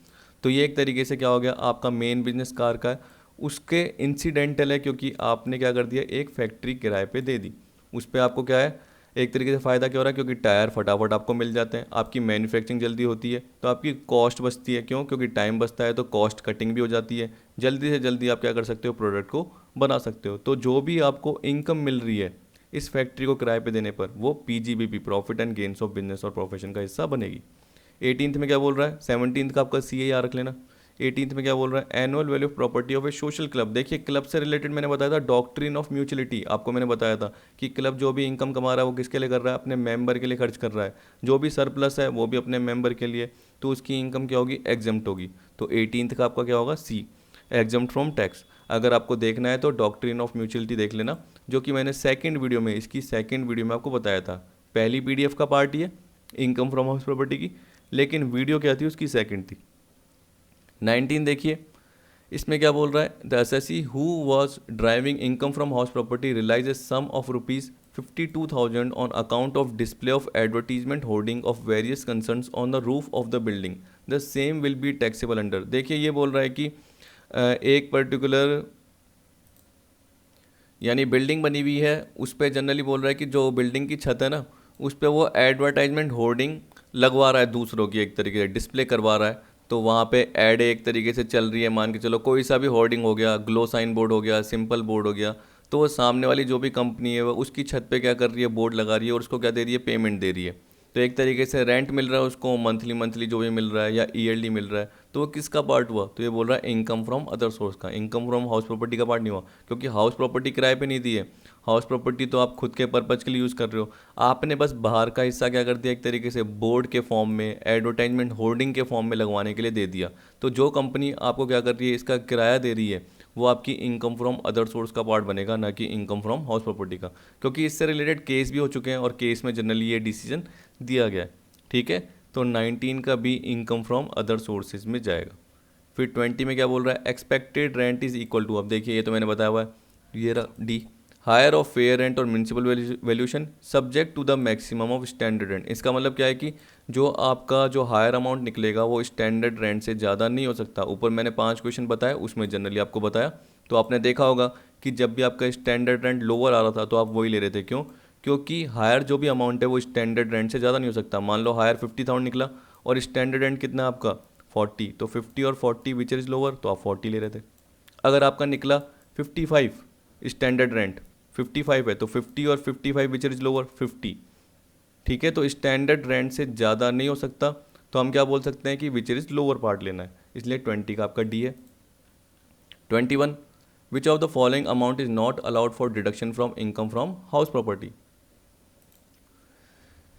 तो ये एक तरीके से क्या हो गया, आपका मेन बिजनेस कार का है, उसके इंसिडेंटल है, क्योंकि आपने क्या कर दिया, एक फैक्ट्री किराए पे दे दी। उस पर आपको क्या है, एक तरीके से फ़ायदा क्या हो रहा है, क्योंकि टायर फटाफट आपको मिल जाते हैं, आपकी मैन्युफैक्चरिंग जल्दी होती है, तो आपकी कॉस्ट बचती है। क्यों, क्योंकि टाइम बचता है तो कॉस्ट कटिंग भी हो जाती है, जल्दी से जल्दी आप क्या कर सकते हो, प्रोडक्ट को बना सकते हो। तो जो भी आपको इनकम मिल रही है इस फैक्ट्री को किराए पे देने पर, वो PGBP, profit and gains of business और प्रोफेशन का हिस्सा बनेगी। 18th में क्या बोल रहा है, 17th का आपका सी याद रख लेना। 18th में क्या बोल रहा है, annual value of property of A social club. देखिए, क्लब से रिलेटेड मैंने बताया था डॉक्ट्रिन ऑफ म्यूचुअलिटी, आपको मैंने बताया था कि क्लब जो भी इनकम कमा रहा है वो किसके लिए कर रहा है, अपने मेंबर के लिए खर्च कर रहा है, जो भी सरप्लस है वो भी अपने मेंबर के लिए, तो उसकी इनकम क्या होगी, एग्जम्प्ट होगी। तो 18th का आपका क्या होगा, सी, एग्जम्प्ट फ्रॉम टैक्स। अगर आपको देखना है तो डॉक्ट्रिन ऑफ म्यूचुअलिटी देख लेना, जो कि मैंने सेकंड वीडियो में, इसकी सेकंड वीडियो में आपको बताया था। पहली पीडीएफ का पार्ट ये इनकम फ्रॉम हाउस प्रॉपर्टी की, लेकिन वीडियो क्या थी उसकी सेकंड थी। 19 देखिए, इसमें क्या बोल रहा है, the assessee who was deriving income from house property realise a sum of ₹52,000 on account of display of advertisement hoarding of various concerns on the roof of the building, the same will be taxable under. देखिए, ये बोल रहा है कि एक particular यानी building बनी हुई है, उस पर जनरली बोल रहा है कि जो बिल्डिंग की छत है ना, उस पर वो एडवर्टाइजमेंट होर्डिंग लगवा रहा है, दूसरों की एक तरीके से डिस्प्ले करवा रहा है। तो वहाँ पे ऐड एक तरीके से चल रही है, मान के चलो कोई सा भी होर्डिंग हो गया, ग्लो साइन बोर्ड हो गया, सिंपल बोर्ड हो गया, तो वो सामने वाली जो भी कंपनी है वो उसकी छत पे क्या कर रही है, बोर्ड लगा रही है और उसको क्या दे रही है, पेमेंट दे रही है। तो एक तरीके से रेंट मिल रहा है उसको, मंथली मंथली जो भी मिल रहा है या ईयरली मिल रहा है, तो वो किसका पार्ट हुआ, तो ये बोल रहा है इनकम फ्रॉम अदर सोर्स का, इनकम फ्रॉम हाउस प्रॉपर्टी का पार्ट नहीं हुआ, क्योंकि हाउस प्रॉपर्टी किराए पे नहीं दी है। हाउस प्रॉपर्टी तो आप खुद के पर्पज़ के लिए यूज़ कर रहे हो, आपने बस बाहर का हिस्सा क्या कर दिया, एक तरीके से बोर्ड के फॉर्म में, एडवर्टाइजमेंट होर्डिंग के फॉर्म में लगवाने के लिए दे दिया। तो जो कंपनी आपको क्या कर रही है, इसका किराया दे रही है, वो आपकी इनकम फ्रॉम अदर सोर्स का पार्ट बनेगा, ना कि इनकम फ्रॉम हाउस प्रॉपर्टी का, क्योंकि इससे रिलेटेड केस भी हो चुके हैं और केस में जनरली ये डिसीजन दिया गया है। ठीक है, तो 19 का भी इनकम फ्रॉम अदर सोर्सेज में जाएगा। फिर 20 में क्या बोल रहा है, expected rent is equal to, अब देखिए ये तो मैंने बताया हुआ है, ये रहा D, higher of fair rent और municipal valuation subject to the maximum of standard rent. इसका मतलब क्या है कि जो आपका जो हायर अमाउंट निकलेगा वो स्टैंडर्ड रेंट से ज़्यादा नहीं हो सकता। ऊपर मैंने 5 क्वेश्चन बताया, उसमें जनरली आपको बताया, तो आपने देखा होगा कि जब भी आपका स्टैंडर्ड रेंट लोअर आ रहा था तो आप वही ले रहे थे। क्यों? क्योंकि हायर जो भी अमाउंट है वो स्टैंडर्ड रेंट से ज़्यादा नहीं हो सकता। मान लो हायर 50,000 निकला और स्टैंडर्ड रेंट कितना है आपका 40, तो 50 और 40 विच इज़ लोअर, तो आप 40 ले रहे थे। अगर आपका निकला 55, स्टैंडर्ड रेंट 55 है तो 50 और 55 विच इज़ लोअर 50। ठीक है, तो स्टैंडर्ड रेंट से ज़्यादा नहीं हो सकता, तो हम क्या बोल सकते हैं कि विच इज़ लोअर पार्ट लेना है, इसलिए 20 का आपका डी है। 21, विच of the following amount is not allowed for deduction from income from house property.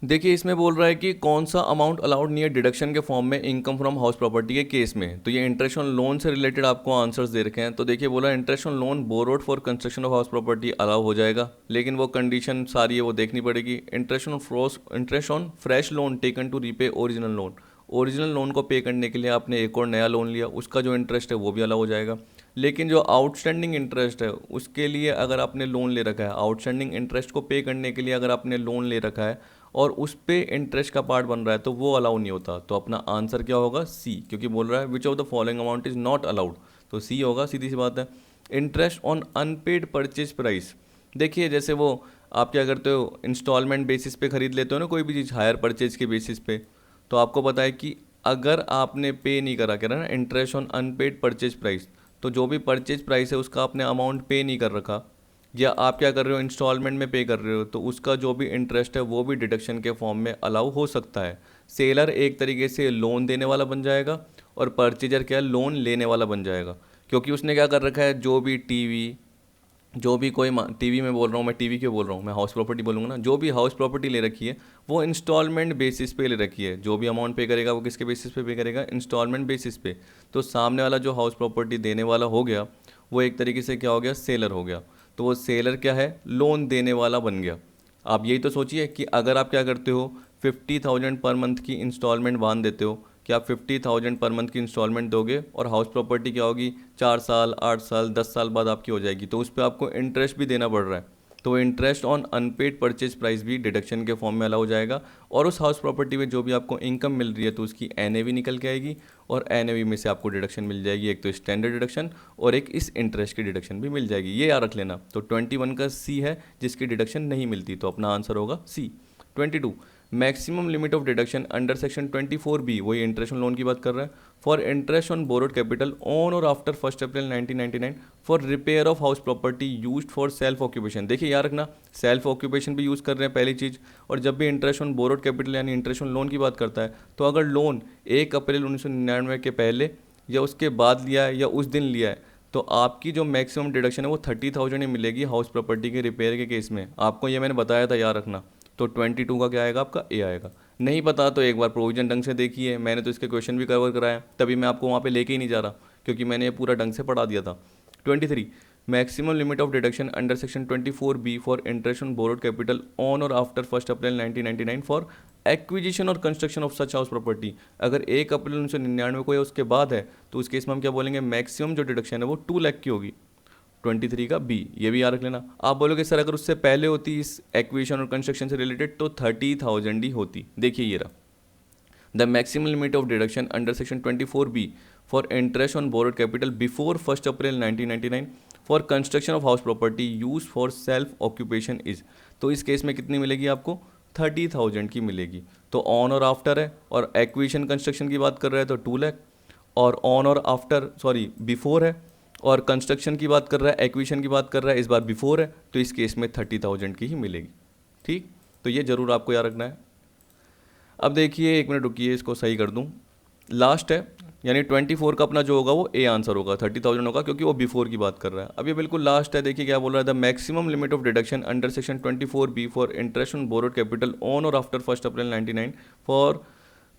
देखिए इसमें बोल रहा है कि कौन सा अमाउंट अलाउड नहीं है डिडक्शन के फॉर्म में इनकम फ्रॉम हाउस प्रॉपर्टी के केस में। तो ये इंटरेस्ट ऑन लोन से रिलेटेड आपको आंसर्स दे रखे हैं। तो देखिए बोला interest on loan borrowed for construction of house property allow हो जाएगा, लेकिन वो कंडीशन सारी है वो देखनी पड़ेगी। Interest on fresh loan taken to repay original loan, original loan को पे करने के लिए आपने एक और नया लोन लिया, उसका जो इंटरेस्ट है वो भी अलाउ हो जाएगा। लेकिन जो आउटस्टैंडिंग इंटरेस्ट है उसके लिए अगर आपने लोन ले रखा है, आउटस्टैंडिंग इंटरेस्ट को पे करने के लिए अगर आपने लोन ले रखा है और उस पे इंटरेस्ट का पार्ट बन रहा है तो वो अलाउ नहीं होता। तो अपना आंसर क्या होगा? सी, क्योंकि बोल रहा है which of the following amount is not allowed, तो सी होगा, सीधी सी बात है। Interest on unpaid purchase price, देखिए जैसे वो आप क्या करते हो इंस्टॉलमेंट बेसिस पे खरीद लेते हो ना कोई भी चीज़, हायर परचेज के बेसिस पे, तो आपको पता है कि अगर आपने पे नहीं करा, कह रहा है ना interest on unpaid purchase price, तो जो भी परचेज प्राइस है उसका आपने अमाउंट पे नहीं कर रखा या आप क्या कर रहे हो इंस्टॉलमेंट में पे कर रहे हो, तो उसका जो भी इंटरेस्ट है वो भी डिडक्शन के फॉर्म में अलाउ हो सकता है। सेलर एक तरीके से लोन देने वाला बन जाएगा और परचेजर क्या लोन लेने वाला बन जाएगा, क्योंकि उसने क्या कर रखा है जो भी टीवी, जो भी कोई टीवी में बोल रहा हूँ मैं, टीवी क्यों बोल रहा हूँ मैं, हाउस प्रॉपर्टी बोलूँगा ना, जो भी हाउस प्रॉपर्टी ले रखी है वो इंस्टॉलमेंट बेसिस पे ले रखी है। जो भी अमाउंट पे करेगा वो किसके बेसिस पे करेगा? इंस्टॉलमेंट बेसिस पे। तो सामने वाला जो हाउस प्रॉपर्टी देने वाला हो गया वो एक तरीके से क्या हो गया? सेलर हो गया। तो वो सेलर क्या है? लोन देने वाला बन गया। आप यही तो सोचिए कि अगर आप क्या करते हो 50,000 पर मंथ की इंस्टॉलमेंट बांध देते हो कि आप 50,000 पर मंथ की इंस्टॉलमेंट दोगे और हाउस प्रॉपर्टी क्या होगी 4 साल 8 साल 10 साल बाद आपकी हो जाएगी, तो उस पर आपको इंटरेस्ट भी देना पड़ रहा है। तो interest on unpaid purchase price भी डिडक्शन के फॉर्म में अलाउ हो जाएगा और उस हाउस प्रॉपर्टी में जो भी आपको इनकम मिल रही है तो उसकी एनएवी निकल के आएगी और एनएवी में से आपको डिडक्शन मिल जाएगी, एक तो स्टैंडर्ड डिडक्शन और एक इस इंटरेस्ट की डिडक्शन भी मिल जाएगी। ये याद रख लेना। तो 21 का सी है जिसकी डिडक्शन नहीं मिलती, तो अपना आंसर होगा सी। 22, maximum limit of deduction under section 24B, वही इंटरेस्ट ऑन लोन की बात कर रहा है, for interest on borrowed capital on और after 1 April 1999 for repair of house property used for self occupation. देखिए याद रखना सेल्फ ऑक्यूपेशन भी यूज़ कर रहे हैं पहली चीज़, और जब भी इंटरेस्ट ऑन बोरोड कैपिटल यानी इंटरेस्ट ऑन लोन की बात करता है तो अगर लोन 1 अप्रैल 1999 के पहले या उसके बाद लिया है या उस दिन लिया है तो आपकी जो मैक्सिमम डिडक्शन है वो 30,000 ही मिलेगी हाउस प्रॉपर्टी के रिपेयर के केस में। आपको ये मैंने बताया था, याद रखना। तो 22 का क्या आएगा? आपका ए आएगा। नहीं पता तो एक बार प्रोविजन ढंग से देखिए, मैंने तो इसके क्वेश्चन भी कवर कराया, तभी मैं आपको वहाँ पे लेके ही नहीं जा रहा क्योंकि मैंने ये पूरा ढंग से पढ़ा दिया था। 23, maximum limit of deduction under section 24B for interest on borrowed capital on और आफ्टर 1 अप्रैल 1999 फॉर एक्विजिशन और construction of such house property. अगर 1 अप्रैल 1999 को या उसके बाद है तो उस केस में हम क्या बोलेंगे? मैक्सिमम जो डिडक्शन है वो 2 लाख की होगी। 23 का बी, ये भी याद रख लेना। आप बोलोगे सर अगर उससे पहले होती इस एक्विजिशन और कंस्ट्रक्शन से रिलेटेड तो 30,000 ही होती। देखिए ये रहा the maximum limit of deduction under section 24B for interest on borrowed capital before 1 April 1999 for construction of house property use for self occupation is. तो इस केस में कितनी मिलेगी आपको? 30,000 की मिलेगी। तो ऑन और आफ्टर है और एक्विजिशन कंस्ट्रक्शन की बात कर रहे हैं तो 2 लाख, और ऑन और आफ्टर बिफोर है और कंस्ट्रक्शन की बात कर रहा है, एक्विजिशन की बात कर रहा है, इस बार बिफोर है, तो इस केस में 30,000 की ही मिलेगी। ठीक, तो ये जरूर आपको याद रखना है। अब देखिए 1 मिनट रुकिए, इसको सही कर दूं। लास्ट है यानी 24 का अपना जो होगा वो ए आंसर होगा, 30,000 होगा क्योंकि वो बिफोर की बात कर रहा है। अब ये बिल्कुल लास्ट है, देखिए क्या बोल रहा है? The maximum limit of deduction under section 24B for interest on borrowed capital on और after 1 April 1999 for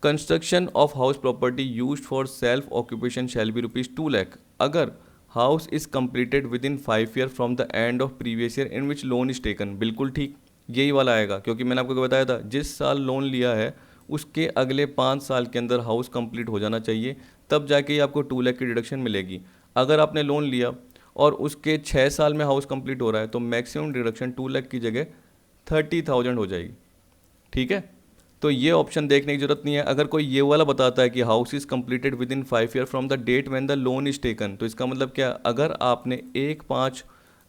construction of house property used for self occupation shall be ₹2 lakh अगर house is completed within 5 year from the end of previous year in which loan is taken. बिल्कुल ठीक, यही वाला आएगा क्योंकि मैंने आपको बताया था जिस साल लोन लिया है उसके अगले 5 साल के अंदर हाउस कंप्लीट हो जाना चाहिए, तब जाके ही आपको 2 लाख की डिडक्शन मिलेगी। अगर आपने लोन लिया और उसके 6 साल में हाउस कंप्लीट हो रहा है तो मैक्सिमम डिडक्शन 2 लाख की जगह 30,000 हो जाएगी। ठीक है, तो ये ऑप्शन देखने की जरूरत नहीं है। अगर कोई ये वाला बताता है कि house is completed within 5 year from the date when the loan is taken, तो इसका मतलब क्या? अगर आपने 1/5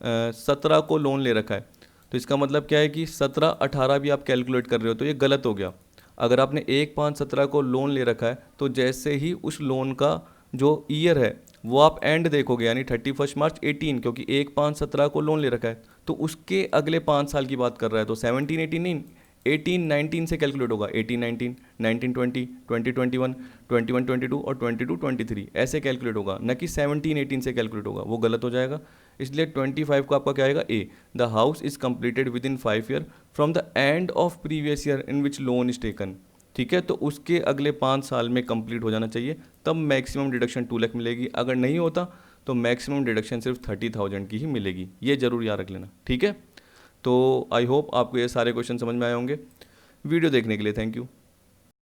17 को लोन ले रखा है, तो इसका मतलब क्या है कि 17-18 भी आप कैलकुलेट कर रहे हो तो ये गलत हो गया। अगर आपने 1/5/17 को लोन ले रखा है तो जैसे ही उस लोन का जो ईयर है वो आप एंड देखोगे, यानी 31 मार्च 18, क्योंकि 1/5/17 को लोन ले रखा है तो उसके अगले 5 साल की बात कर रहा है, तो 17-18 नहीं, 18-19 से कैलकुलेट होगा। 18-19, 19-20, 20-21, 21-22 और 22-23 ऐसे कैलकुलेट होगा, न कि 17-18 से कैलकुलेट होगा, वो गलत हो जाएगा। इसलिए 25 को आपका क्या आएगा, a, the house is completed within 5 year from the end of previous year in which loan is taken. ठीक है, तो उसके अगले 5 साल में कंप्लीट हो जाना चाहिए, तब मैक्सिमम डिडक्शन 2 लाख मिलेगी। अगर नहीं होता तो मैक्सिमम डिडक्शन सिर्फ 30,000 की ही मिलेगी, ये जरूर याद रख लेना। ठीक है, तो आई होप आपको ये सारे क्वेश्चन समझ में आए होंगे। वीडियो देखने के लिए थैंक यू।